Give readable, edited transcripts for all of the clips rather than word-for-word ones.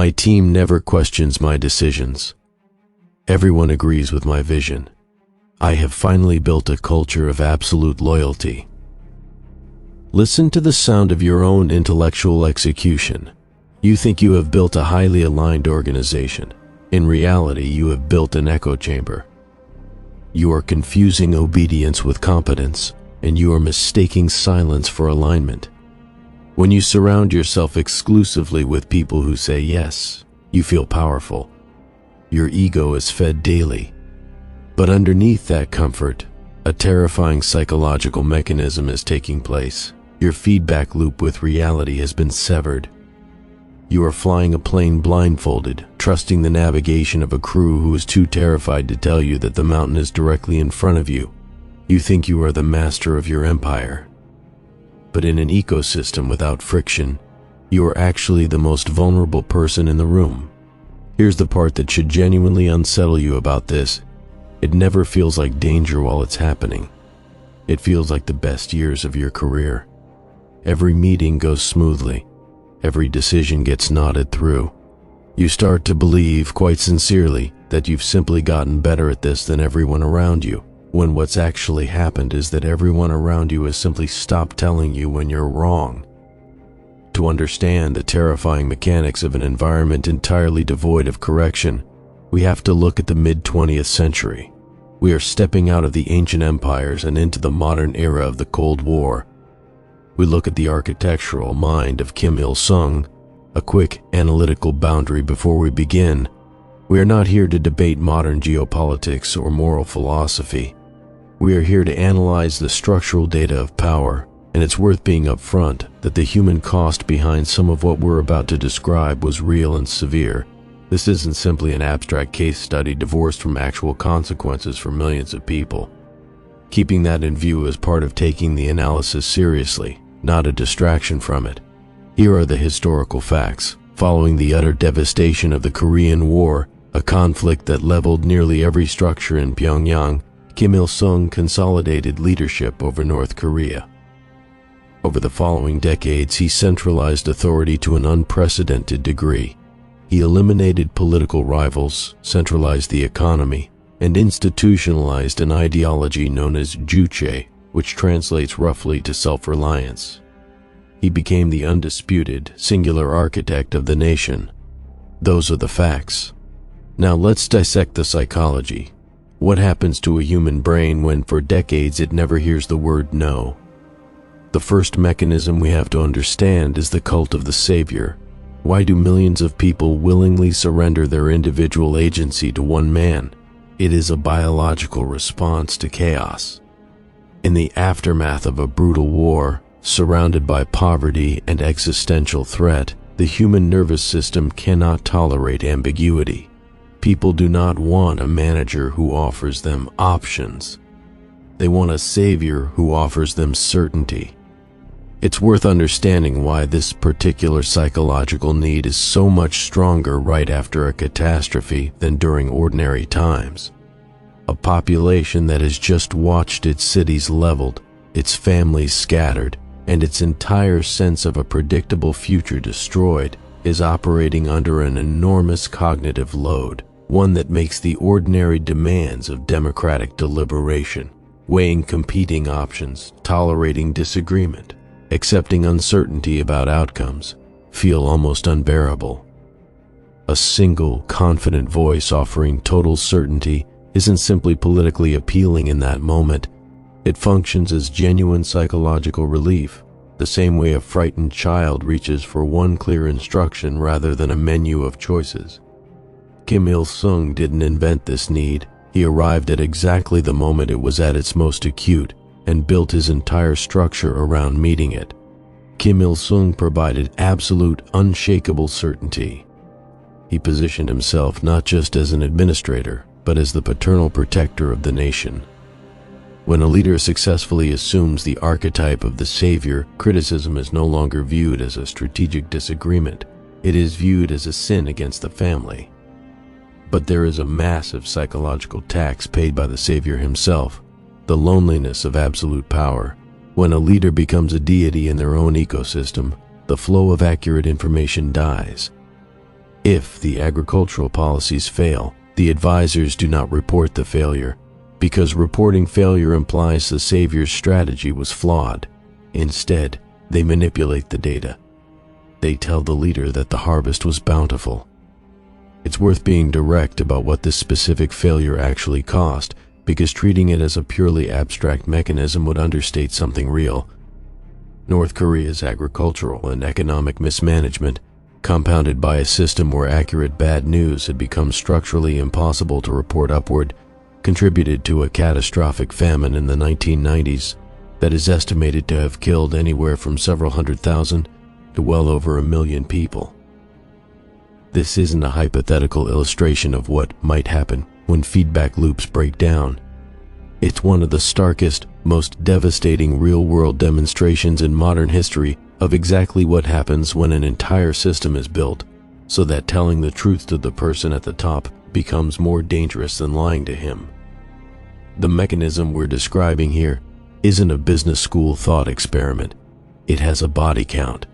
My team never questions my decisions. Everyone agrees with my vision. I have finally built a culture of absolute loyalty. Listen to the sound of your own intellectual execution. You think you have built a highly aligned organization. In reality, you have built an echo chamber. You are confusing obedience with competence, and you are mistaking silence for alignment. When you surround yourself exclusively with people who say yes, you feel powerful. Your ego is fed daily. But underneath that comfort, a terrifying psychological mechanism is taking place. Your feedback loop with reality has been severed. You are flying a plane blindfolded, trusting the navigation of a crew who is too terrified to tell you that the mountain is directly in front of you. You think you are the master of your empire. But in an ecosystem without friction, you are actually the most vulnerable person in the room. Here's the part that should genuinely unsettle you about this. It never feels like danger while it's happening. It feels like the best years of your career. Every meeting goes smoothly. Every decision gets nodded through. You start to believe, quite sincerely, that you've simply gotten better at this than everyone around you, when what's actually happened is that everyone around you has simply stopped telling you when you're wrong. To understand the terrifying mechanics of an environment entirely devoid of correction, we have to look at the mid-20th century. We are stepping out of the ancient empires and into the modern era of the Cold War. We look at the architectural mind of Kim Il-sung. A quick analytical boundary before we begin. We are not here to debate modern geopolitics or moral philosophy. We are here to analyze the structural data of power, and it's worth being upfront that the human cost behind some of what we're about to describe was real and severe. This isn't simply an abstract case study divorced from actual consequences for millions of people. Keeping that in view is part of taking the analysis seriously, not a distraction from it. Here are the historical facts. Following the utter devastation of the Korean War, a conflict that leveled nearly every structure in Pyongyang, Kim Il-sung consolidated leadership over North Korea. Over the following decades, he centralized authority to an unprecedented degree. He eliminated political rivals, centralized the economy, and institutionalized an ideology known as Juche, which translates roughly to self-reliance. He became the undisputed, singular architect of the nation. Those are the facts. Now let's dissect the psychology. What happens to a human brain when for decades it never hears the word no? The first mechanism we have to understand is the cult of the savior. Why do millions of people willingly surrender their individual agency to one man? It is a biological response to chaos. In the aftermath of a brutal war, surrounded by poverty and existential threat, the human nervous system cannot tolerate ambiguity. People do not want a manager who offers them options. They want a savior who offers them certainty. It's worth understanding why this particular psychological need is so much stronger right after a catastrophe than during ordinary times. A population that has just watched its cities leveled, its families scattered, and its entire sense of a predictable future destroyed is operating under an enormous cognitive load, one that makes the ordinary demands of democratic deliberation, weighing competing options, tolerating disagreement, accepting uncertainty about outcomes, feel almost unbearable. A single, confident voice offering total certainty isn't simply politically appealing in that moment. It functions as genuine psychological relief, the same way a frightened child reaches for one clear instruction rather than a menu of choices. Kim Il-sung didn't invent this need. He arrived at exactly the moment it was at its most acute and built his entire structure around meeting it. Kim Il-sung provided absolute, unshakable certainty. He positioned himself not just as an administrator, but as the paternal protector of the nation. When a leader successfully assumes the archetype of the savior, criticism is no longer viewed as a strategic disagreement. It is viewed as a sin against the family. But there is a massive psychological tax paid by the savior himself, the loneliness of absolute power. When a leader becomes a deity in their own ecosystem, the flow of accurate information dies. If the agricultural policies fail, the advisors do not report the failure, because reporting failure implies the savior's strategy was flawed. Instead, they manipulate the data. They tell the leader that the harvest was bountiful. It's worth being direct about what this specific failure actually cost, because treating it as a purely abstract mechanism would understate something real. North Korea's agricultural and economic mismanagement, compounded by a system where accurate bad news had become structurally impossible to report upward, contributed to a catastrophic famine in the 1990s that is estimated to have killed anywhere from several 100,000 to well over 1 million people. This isn't a hypothetical illustration of what might happen when feedback loops break down. It's one of the starkest, most devastating real-world demonstrations in modern history of exactly what happens when an entire system is built, so that telling the truth to the person at the top becomes more dangerous than lying to him. The mechanism we're describing here isn't a business school thought experiment. It has a body count.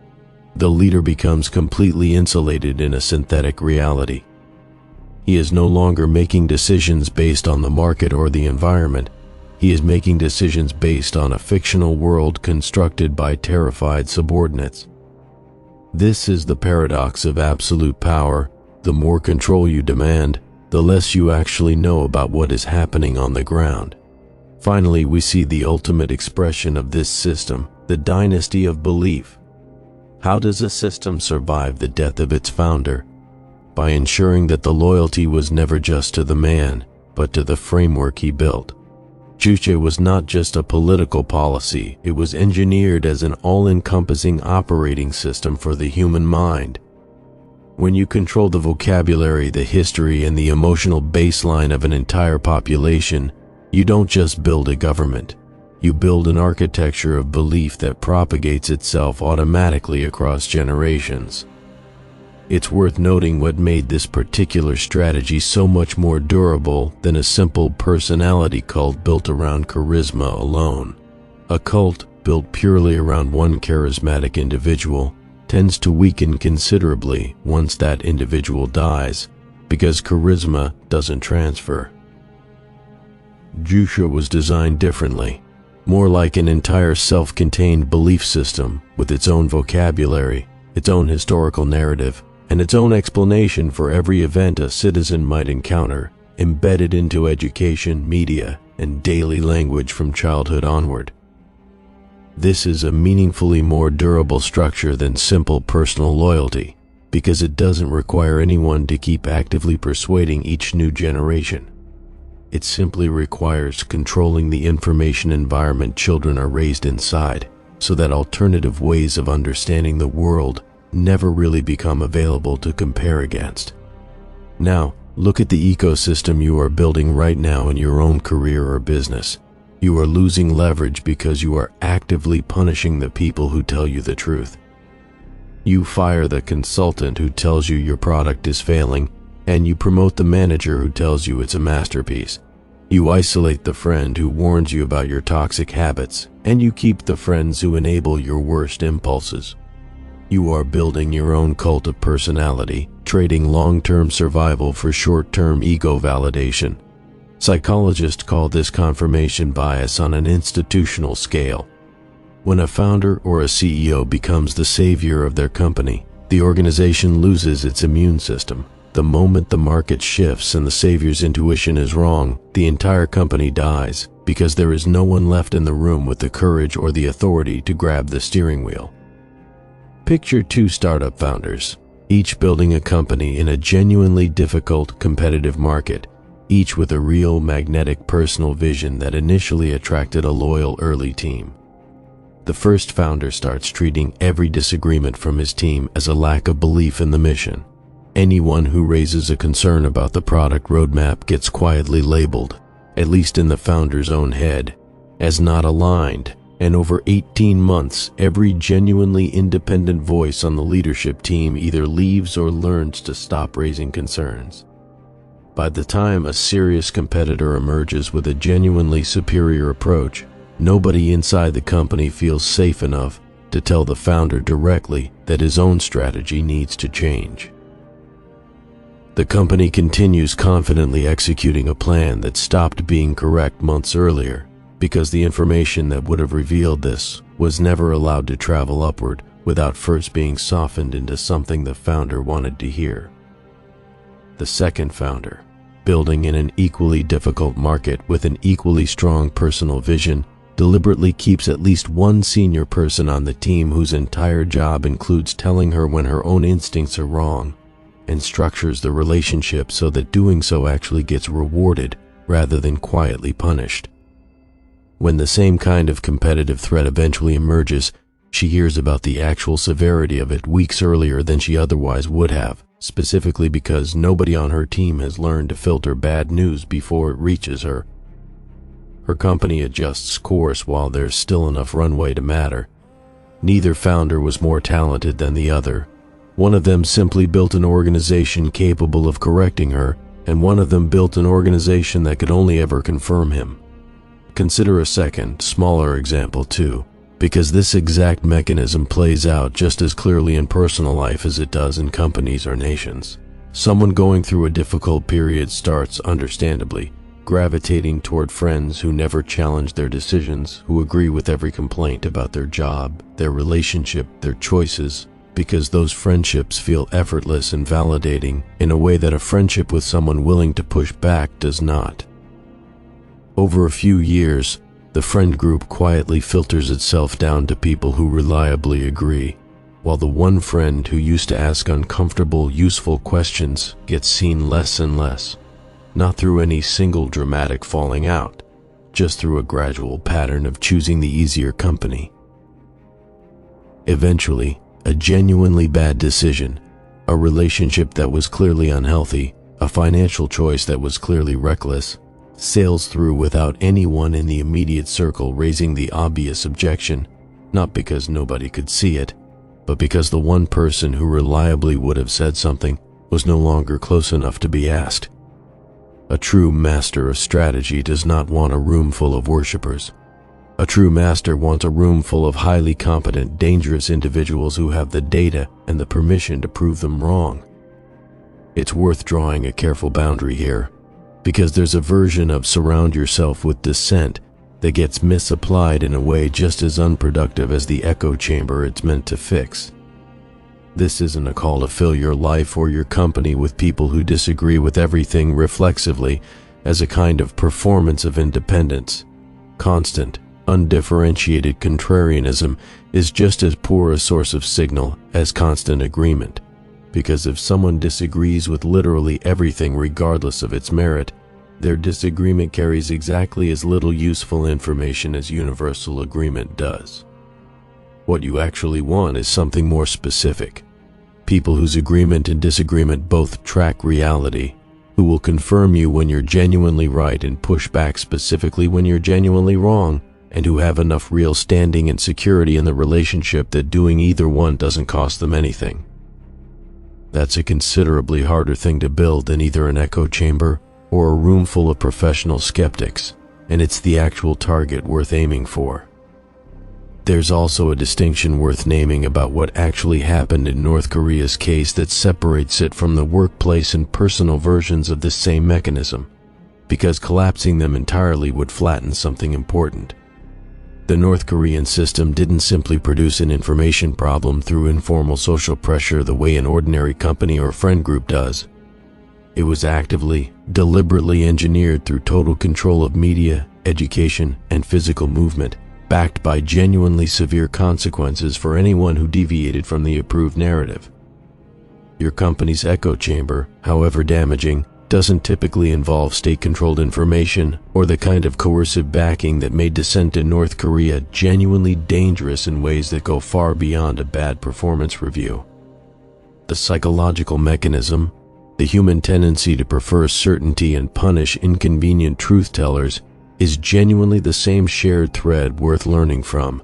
The leader becomes completely insulated in a synthetic reality. He is no longer making decisions based on the market or the environment. He is making decisions based on a fictional world constructed by terrified subordinates. This is the paradox of absolute power. The more control you demand, the less you actually know about what is happening on the ground. Finally, we see the ultimate expression of this system, the dynasty of belief. How does a system survive the death of its founder? By ensuring that the loyalty was never just to the man, but to the framework he built. Juche was not just a political policy, it was engineered as an all-encompassing operating system for the human mind. When you control the vocabulary, the history, and the emotional baseline of an entire population, you don't just build a government. You build an architecture of belief that propagates itself automatically across generations. It's worth noting what made this particular strategy so much more durable than a simple personality cult built around charisma alone. A cult built purely around one charismatic individual tends to weaken considerably once that individual dies, because charisma doesn't transfer. Juche was designed differently, more like an entire self-contained belief system with its own vocabulary, its own historical narrative, and its own explanation for every event a citizen might encounter, embedded into education, media, and daily language from childhood onward. This is a meaningfully more durable structure than simple personal loyalty, because it doesn't require anyone to keep actively persuading each new generation. It simply requires controlling the information environment children are raised inside, so that alternative ways of understanding the world never really become available to compare against. Now, look at the ecosystem you are building right now in your own career or business. You are losing leverage because you are actively punishing the people who tell you the truth. You fire the consultant who tells you your product is failing, and you promote the manager who tells you it's a masterpiece. You isolate the friend who warns you about your toxic habits, and you keep the friends who enable your worst impulses. You are building your own cult of personality, trading long-term survival for short-term ego validation. Psychologists call this confirmation bias on an institutional scale. When a founder or a CEO becomes the savior of their company, the organization loses its immune system. The moment the market shifts and the savior's intuition is wrong, the entire company dies, because there is no one left in the room with the courage or the authority to grab the steering wheel. Picture two startup founders, each building a company in a genuinely difficult competitive market, each with a real magnetic personal vision that initially attracted a loyal early team. The first founder starts treating every disagreement from his team as a lack of belief in the mission. Anyone who raises a concern about the product roadmap gets quietly labeled, at least in the founder's own head, as not aligned. And over 18 months, every genuinely independent voice on the leadership team either leaves or learns to stop raising concerns. By the time a serious competitor emerges with a genuinely superior approach, nobody inside the company feels safe enough to tell the founder directly that his own strategy needs to change. The company continues confidently executing a plan that stopped being correct months earlier because the information that would have revealed this was never allowed to travel upward without first being softened into something the founder wanted to hear. The second founder, building in an equally difficult market with an equally strong personal vision, deliberately keeps at least one senior person on the team whose entire job includes telling her when her own instincts are wrong, and structures the relationship so that doing so actually gets rewarded rather than quietly punished. When the same kind of competitive threat eventually emerges, she hears about the actual severity of it weeks earlier than she otherwise would have, specifically because nobody on her team has learned to filter bad news before it reaches her. Her company adjusts course while there's still enough runway to matter. Neither founder was more talented than the other. One of them simply built an organization capable of correcting her, and one of them built an organization that could only ever confirm him. Consider a second, smaller example too, because this exact mechanism plays out just as clearly in personal life as it does in companies or nations. Someone going through a difficult period starts, understandably, gravitating toward friends who never challenge their decisions, who agree with every complaint about their job, their relationship, their choices, because those friendships feel effortless and validating in a way that a friendship with someone willing to push back does not. Over a few years, the friend group quietly filters itself down to people who reliably agree, while the one friend who used to ask uncomfortable, useful questions gets seen less and less, not through any single dramatic falling out, just through a gradual pattern of choosing the easier company. Eventually, a genuinely bad decision, a relationship that was clearly unhealthy, a financial choice that was clearly reckless, sails through without anyone in the immediate circle raising the obvious objection, not because nobody could see it, but because the one person who reliably would have said something was no longer close enough to be asked. A true master of strategy does not want a room full of worshippers. A true master wants a room full of highly competent, dangerous individuals who have the data and the permission to prove them wrong. It's worth drawing a careful boundary here, because there's a version of surround yourself with dissent that gets misapplied in a way just as unproductive as the echo chamber it's meant to fix. This isn't a call to fill your life or your company with people who disagree with everything reflexively as a kind of performance of independence. Constant, undifferentiated contrarianism is just as poor a source of signal as constant agreement, because if someone disagrees with literally everything regardless of its merit, their disagreement carries exactly as little useful information as universal agreement does. What you actually want is something more specific. People whose agreement and disagreement both track reality, who will confirm you when you're genuinely right and push back specifically when you're genuinely wrong, and who have enough real standing and security in the relationship that doing either one doesn't cost them anything. That's a considerably harder thing to build than either an echo chamber or a room full of professional skeptics, and it's the actual target worth aiming for. There's also a distinction worth naming about what actually happened in North Korea's case that separates it from the workplace and personal versions of this same mechanism, because collapsing them entirely would flatten something important. The North Korean system didn't simply produce an information problem through informal social pressure the way an ordinary company or friend group does. It was actively, deliberately engineered through total control of media, education, and physical movement, backed by genuinely severe consequences for anyone who deviated from the approved narrative. Your company's echo chamber, however damaging, doesn't typically involve state-controlled information or the kind of coercive backing that made dissent in North Korea genuinely dangerous in ways that go far beyond a bad performance review. The psychological mechanism, the human tendency to prefer certainty and punish inconvenient truth-tellers, is genuinely the same shared thread worth learning from.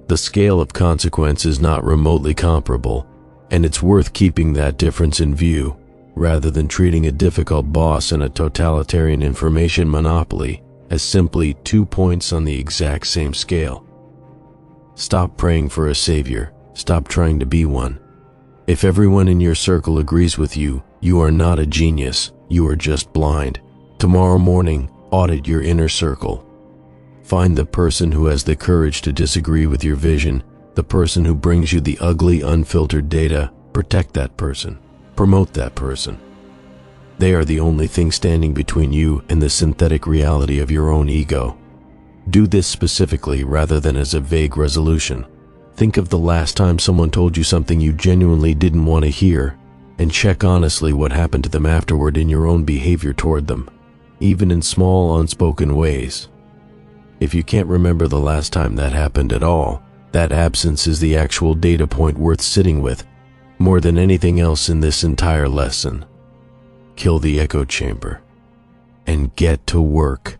The scale of consequence is not remotely comparable, and it's worth keeping that difference in view, rather than treating a difficult boss and a totalitarian information monopoly as simply 2 points on the exact same scale. Stop praying for a savior. Stop trying to be one. If everyone in your circle agrees with you, you are not a genius, you are just blind. Tomorrow morning, audit your inner circle. Find the person who has the courage to disagree with your vision, the person who brings you the ugly, unfiltered data. Protect that person. Promote that person. They are the only thing standing between you and the synthetic reality of your own ego. Do this specifically rather than as a vague resolution. Think of the last time someone told you something you genuinely didn't want to hear, and check honestly what happened to them afterward in your own behavior toward them, even in small, unspoken ways. If you can't remember the last time that happened at all, that absence is the actual data point worth sitting with, more than anything else in this entire lesson. Kill the echo chamber and get to work.